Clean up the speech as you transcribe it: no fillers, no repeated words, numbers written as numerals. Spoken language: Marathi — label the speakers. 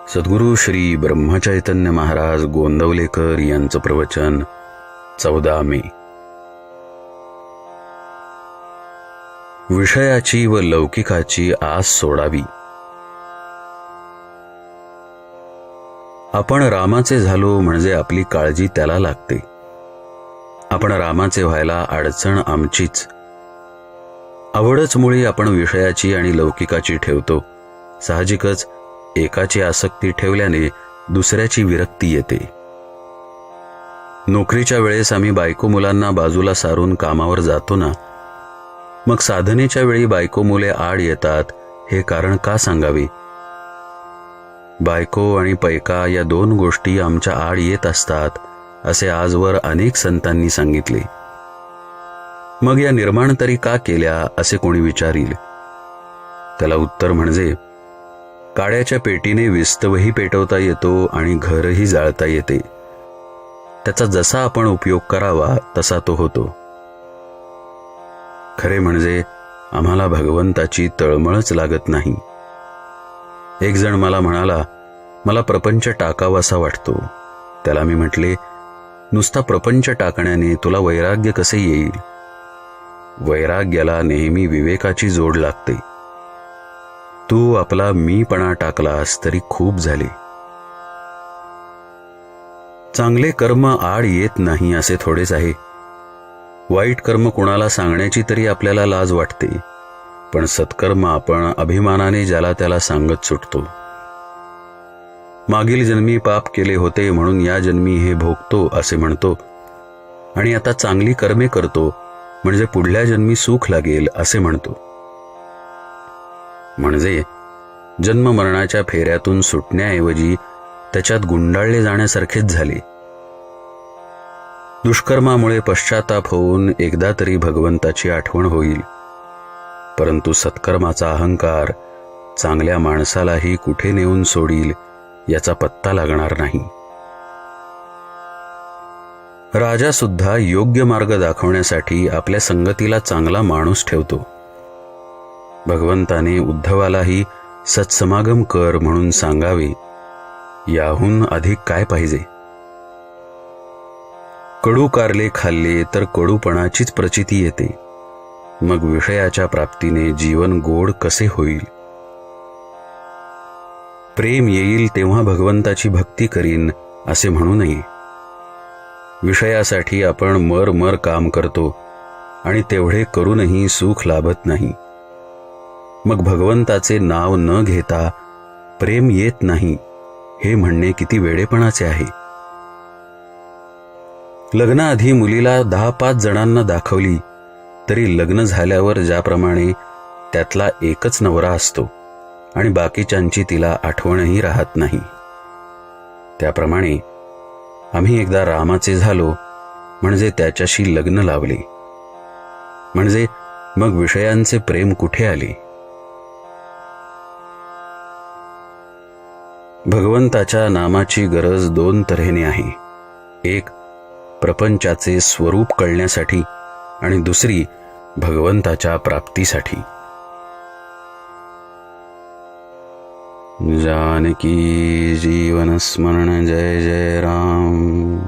Speaker 1: सद्गुरु श्री ब्रह्मचैतन्य महाराज गोंदवलेकर यांचं प्रवचन 14 मे. विषयाची व लौकिकाची आस सोडावी. आपण रामाचे झालो म्हणजे आपली काळजी त्याला लागते. आपण रामाचे व्हायला अडचण आमचीच. आवडच मुळी आपण विषयाची आणि लौकिकाची ठेवतो. साहजिकच एकाची आसक्ती ठेवल्याने दुसऱ्याची विरक्ती येते. नोकरीच्या वेळेस आम्ही बायको मुलांना बाजूला सारून कामावर जातो ना, मग साधनेच्या वेळी बायको मुले आड येतात. हे कारण का सांगावे? बायको आणि पैका या दोन गोष्टी आमच्या आड येत असतात असे आजवर अनेक संतांनी सांगितले. मग या निर्माण तरी का केल्या असे कोणी विचारील. त्याला उत्तर म्हणजे काड्याच्या पेटीने विस्तवही पेटवता येतो आणि घरही जाळता येते. त्याचा जसा आपण उपयोग करावा तसा तो होतो. खरे म्हणजे आम्हाला भगवंताची तळमळच लागत नाही. एक जण मला म्हणाला, मला प्रपंच टाकावासा वाटतो. त्याला मी म्हटले, नुसता प्रपंच टाकण्याने तुला वैराग्य कसे येईल? वैराग्याला नेहमी विवेकाची जोड लागते. तू आपला मीपणा टाकलास तरी खूप झाले. चांगले कर्म आड येत नाही असे थोडेच आहे. वाईट कर्म कुणाला सांगण्याची तरी आपल्याला लाज वाटते, पण सत्कर्म आपण अभिमानाने ज्याला त्याला सांगत सुटतो. मागील जन्मी पाप केले होते म्हणून या जन्मी हे भोगतो असे म्हणतो, आणि आता चांगली कर्मे करतो म्हणजे पुढल्या जन्मी सुख लागेल असे म्हणतो. म्हणजे जन्म मरणाच्या फेऱ्यातून सुटण्याऐवजी त्याच्यात गुंडाळले जाण्यासारखेच झाले. दुष्कर्मामुळे पश्चाताप होऊन एकदा तरी भगवंताची आठवण होईल, परंतु सत्कर्माचा अहंकार चांगल्या माणसालाही कुठे नेऊन सोडील याचा पत्ता लागणार नाही. राजा सुद्धा योग्य मार्ग दाखवण्यासाठी आपल्या संगतीला चांगला माणूस ठेवतो. भगवंताने उद्धवालाही सत्समागम कर म्हणून सांगावे, याहून अधिक काय पाहिजे? कडू कारले खाल्ले तर कडूपणाचीच प्रचिती येते. मग विषयाच्या प्राप्तीने जीवन गोड कसे होईल? प्रेम येईल तेव्हा भगवंताची भक्ती करीन असे म्हणू नये. विषयासाठी आपण मर काम करतो आणि तेवढे करूनही सुख लाभत नाही. मग भगवंताचे नाव न घेता प्रेम येत नाही हे म्हणणे किती वेडेपणाचे आहे. लग्नाआधी मुलीला 10-5 जणांना दाखवली तरी लग्न झाल्यावर ज्याप्रमाणे त्यातला एकच नवरा असतो आणि बाकीच्यांची तिला आठवणही राहत नाही, त्याप्रमाणे आम्ही एकदा रामाचे झालो म्हणजे त्याच्याशी लग्न लावले. म्हणजे मग विषयांचे प्रेम कुठे आले? भगवंताच्या नामाची गरज 2 तऱ्हेने आहे. एक, प्रपंचाचे स्वरूप कळण्यासाठी आणि दुसरी भगवंताच्या प्राप्तीसाठी. जानकी जीवन स्मरण जय जय राम.